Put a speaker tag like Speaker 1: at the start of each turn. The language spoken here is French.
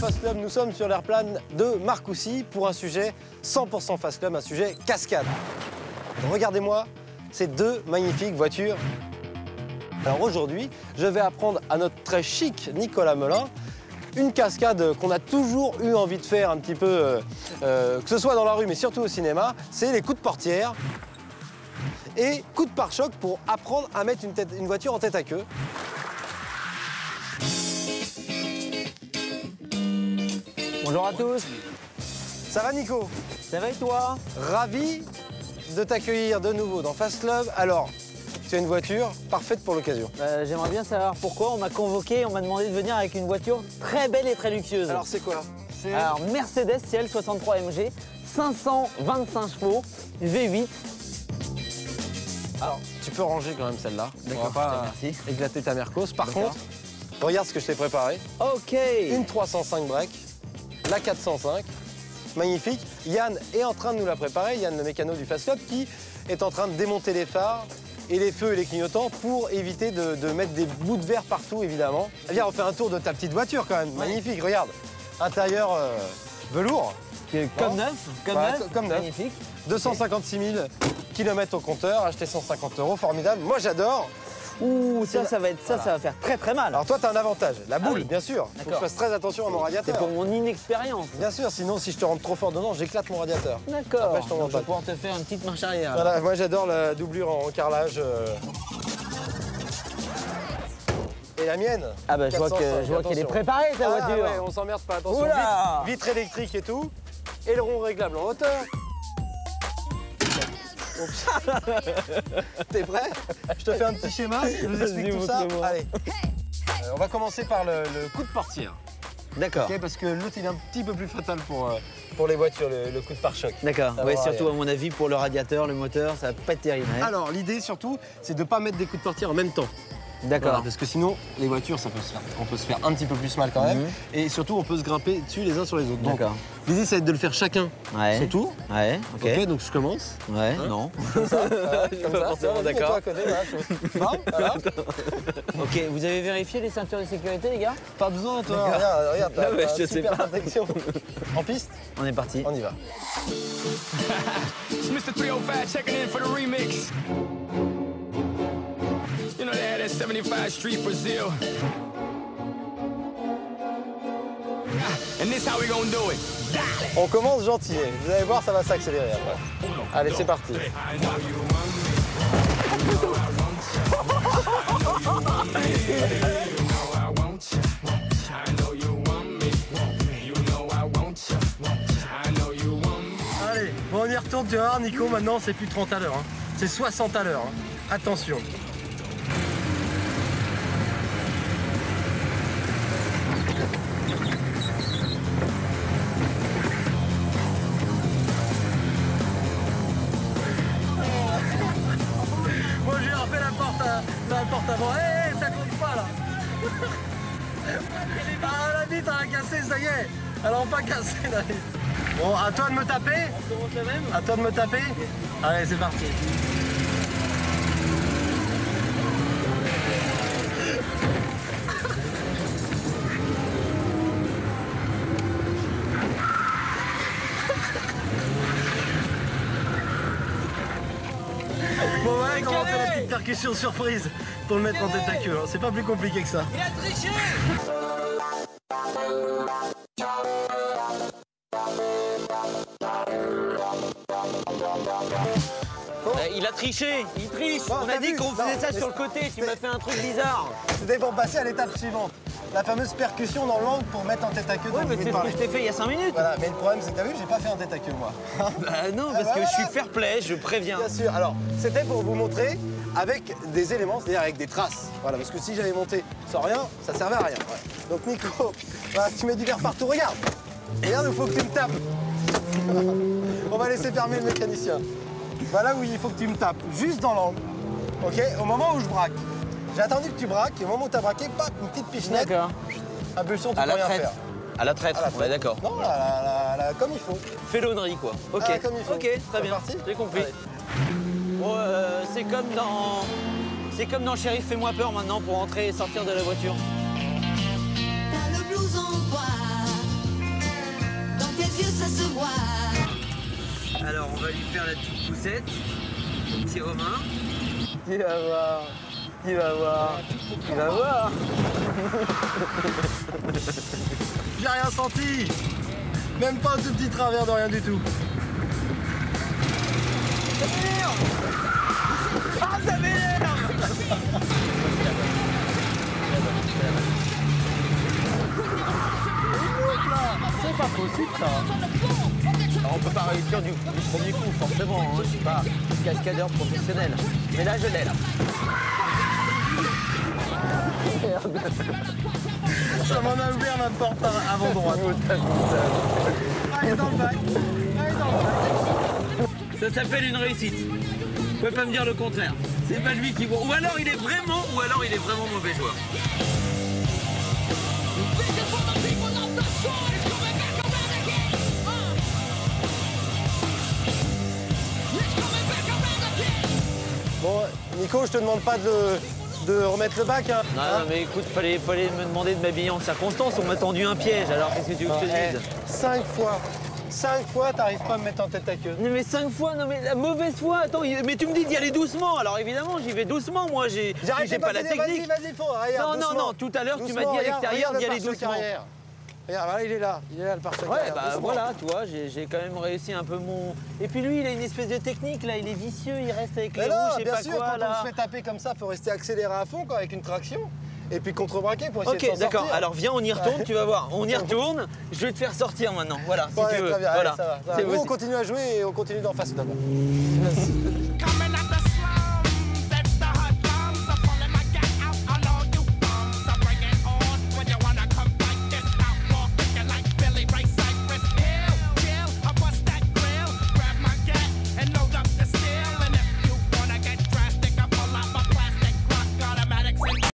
Speaker 1: Fast Club, nous sommes sur l'airplane de Marcoussis pour un sujet 100% Fast Club, un sujet cascade. Regardez-moi ces deux magnifiques voitures. Alors aujourd'hui, je vais apprendre à notre très chic Nicolas Melin une cascade qu'on a toujours eu envie de faire un petit peu, que ce soit dans la rue mais surtout au cinéma, c'est les coups de portière et coups de pare-choc pour apprendre à mettre une voiture en tête à queue.
Speaker 2: Bonjour à tous.
Speaker 1: Ça va Nico?
Speaker 2: Ça va et toi?
Speaker 1: Ravi de t'accueillir de nouveau dans Fast Club. Alors, tu as une voiture parfaite pour l'occasion.
Speaker 2: J'aimerais bien savoir pourquoi on m'a convoqué, on m'a demandé de venir avec une voiture très belle et très luxueuse.
Speaker 1: Alors c'est quoi?
Speaker 2: Alors Mercedes CL63 MG, 525 chevaux, V8.
Speaker 1: Alors, tu peux ranger quand même celle-là.
Speaker 2: D'accord,
Speaker 1: on va pas
Speaker 2: merci.
Speaker 1: éclater ta Mercos. Par contre, regarde ce que je t'ai préparé.
Speaker 2: Ok.
Speaker 1: Une 305 break, la 405, magnifique. Yann est en train de nous la préparer, Yann le mécano du Fast Club, qui est en train de démonter les phares et les feux et les clignotants pour éviter de mettre des bouts de verre partout, évidemment. Viens, on fait un tour de ta petite voiture quand même. Ouais. Magnifique, regarde. Intérieur velours.
Speaker 2: Comme neuf,
Speaker 1: comme neuf.
Speaker 2: Magnifique.
Speaker 1: 256 000 km au compteur, acheté 150 €, formidable. Moi, j'adore.
Speaker 2: Ouh, ça va être ça va faire très très mal.
Speaker 1: Alors toi, tu as un avantage, la boule,
Speaker 2: oui.
Speaker 1: bien sûr. Faut que je fasse très attention à mon radiateur.
Speaker 2: C'est pour mon inexpérience.
Speaker 1: Bien sûr, sinon si je te rentre trop fort dedans, j'éclate mon radiateur.
Speaker 2: D'accord.
Speaker 1: Après, je t'en
Speaker 2: Donc, je vais
Speaker 1: pas.
Speaker 2: pouvoir te faire une petite marche arrière.
Speaker 1: Voilà, moi j'adore la doublure en carrelage. Et la mienne.
Speaker 2: Ah bah je vois qu'elle est préparée ta voiture.
Speaker 1: Ouais, on s'emmerde pas, attention.
Speaker 2: Oula.
Speaker 1: Vitre électrique et tout. Aileron réglable en hauteur. T'es prêt? Je te fais un petit schéma, je vous explique tout ça. Allez. On va commencer par le coup de portière.
Speaker 2: D'accord.
Speaker 1: Okay, parce que l'autre il est un petit peu plus fatal pour les voitures, le coup de pare-choc.
Speaker 2: D'accord. Oui, surtout à mon avis pour le radiateur, le moteur, ça va pas être terrible. Hein.
Speaker 1: Alors l'idée surtout, c'est de ne pas mettre des coups de portière en même temps.
Speaker 2: D'accord.
Speaker 1: Voilà, parce que sinon, les voitures, on peut se faire un petit peu plus mal quand même. Et surtout, on peut se grimper dessus les uns sur les autres.
Speaker 2: D'accord.
Speaker 1: L'idée, c'est de le faire chacun son tour.
Speaker 2: Ouais,
Speaker 1: ok. Donc je commence.
Speaker 2: Ouais,
Speaker 1: hein,
Speaker 2: non.
Speaker 1: Comme ça, comme ça.
Speaker 2: Forcément d'accord.
Speaker 1: Non, voilà.
Speaker 2: Ok, vous avez vérifié les ceintures de sécurité, les gars?
Speaker 1: Pas besoin, toi. Regarde,
Speaker 2: Non, mais je sais
Speaker 1: super
Speaker 2: pas.
Speaker 1: protection. En piste?
Speaker 2: On est parti.
Speaker 1: On y va.
Speaker 3: Mr. 305 checking in for the remix. You know they had that 75 Street Brazil. And this how we gonna do it.
Speaker 1: On commence gentil. Vous allez voir, ça va s'accélérer après. Allez, c'est parti. Allez, bon, on y retourne, tu vas voir, Nico, maintenant c'est plus 30 à l'heure. Hein. C'est 60 à l'heure. Hein. Attention. Moi je lui refais la porte avant. Hé, ça compte pas là. Ah, la vitre elle a cassé, ça y est. Elle n'a pas cassé la vitre. Bon, à toi de me taper.
Speaker 2: On commence la même?
Speaker 1: À toi de me taper. Allez, c'est parti. Bon voilà comment on fait la petite percussion surprise pour le mettre en tête à queue. Hein. C'est pas plus compliqué que ça.
Speaker 2: Il a triché! Il a triché, il triche.
Speaker 1: Oh,
Speaker 2: on a dit qu'on faisait ça
Speaker 1: mais
Speaker 2: sur le côté, tu m'as fait un truc bizarre.
Speaker 1: C'était pour passer à l'étape suivante. La fameuse percussion dans l'angle pour mettre en tête à queue.
Speaker 2: Oui, mais c'est ce que je t'ai fait il y a 5 minutes.
Speaker 1: Voilà, mais le problème c'est que t'as vu, j'ai pas fait en tête à queue moi.
Speaker 2: Bah non, parce que je suis fair play, je préviens.
Speaker 1: Bien sûr, alors c'était pour vous montrer avec des éléments, c'est-à-dire avec des traces. Voilà, parce que si j'avais monté sans rien, ça servait à rien. Ouais. Donc Nico, voilà, tu mets du verre partout, regarde. Regarde où il faut que tu me tapes. On va laisser fermer le mécanicien. Voilà où il faut que tu me tapes, juste dans l'angle. Ok, au moment où je braque. J'ai attendu que tu braques, et au moment où tu as braqué, paf, une petite pichenette.
Speaker 2: D'accord.
Speaker 1: Impulsion, tu
Speaker 2: À
Speaker 1: peux
Speaker 2: la
Speaker 1: rien
Speaker 2: traite.
Speaker 1: faire.
Speaker 2: À la traite,
Speaker 1: À la
Speaker 2: ouais,
Speaker 1: traite.
Speaker 2: d'accord.
Speaker 1: Non, comme il faut.
Speaker 2: Félonnerie, quoi. Ok,
Speaker 1: Ah, comme il faut.
Speaker 2: ok, très bien.
Speaker 1: parti.
Speaker 2: J'ai compris.
Speaker 1: Allez.
Speaker 2: Bon, c'est comme dans... C'est comme dans Shérif, fais-moi peur maintenant pour entrer et sortir de la voiture.
Speaker 4: T'as le blouson noir, ça se voit.
Speaker 2: Alors on va lui faire la petite poussette, petit Romain. Tu vas voir, tu vas voir, tu vas voir.
Speaker 1: J'ai rien senti. Même pas un tout petit travers de rien du tout.
Speaker 2: Ah, ça m'énerve.
Speaker 1: C'est pas possible ça.
Speaker 2: Alors, on peut pas réussir du premier coup, forcément, hein. Je suis pas cascadeur professionnel. Mais là, je l'ai, là.
Speaker 1: Ça m'en a ouvert ma porte avant droite. Allez dans le bac. Allez dans le bac.
Speaker 5: Ça s'appelle une réussite. Vous pouvez pas me dire le contraire. C'est pas lui qui voit. Ou alors il est vraiment mauvais joueur.
Speaker 1: Bon, Nico, je te demande pas de remettre le bac. Hein.
Speaker 2: Non, non, mais écoute, fallait me demander de m'habiller en circonstance. On m'a tendu un piège, alors qu'est-ce que tu veux que je te dise?
Speaker 1: 5 fois. 5 fois, t'arrives pas à me mettre en tête à queue.
Speaker 2: Non, mais 5 fois, non mais la mauvaise fois, attends, mais tu me dis d'y aller doucement, alors évidemment j'y vais doucement, moi j'ai pas la technique.
Speaker 1: Vas-y, faut. Regarde,
Speaker 2: Non, non, non, tout à l'heure tu m'as dit à l'extérieur d'y aller doucement.
Speaker 1: Regarde, voilà, il est là le pare-choc.
Speaker 2: Ouais, bah voilà, tu vois, j'ai quand même réussi un peu mon... Et puis lui, il a une espèce de technique, là, il est vicieux, il reste avec les roues, je sais
Speaker 1: bien
Speaker 2: pas
Speaker 1: sûr,
Speaker 2: quoi,
Speaker 1: quand
Speaker 2: là.
Speaker 1: on se fait taper comme ça, faut rester accéléré à fond, quoi, avec une traction. Et puis contre-braquer pour essayer de s'en
Speaker 2: Ok, d'accord,
Speaker 1: sortir.
Speaker 2: alors viens, on y retourne, tu vas voir, on y retourne, je vais te faire sortir maintenant, voilà, si
Speaker 1: Ouais,
Speaker 2: tu veux.
Speaker 1: très bien,
Speaker 2: Voilà.
Speaker 1: allez, ça va.
Speaker 2: C'est
Speaker 1: Nous,
Speaker 2: aussi-
Speaker 1: on continue à jouer et on continue d'en face d'abord.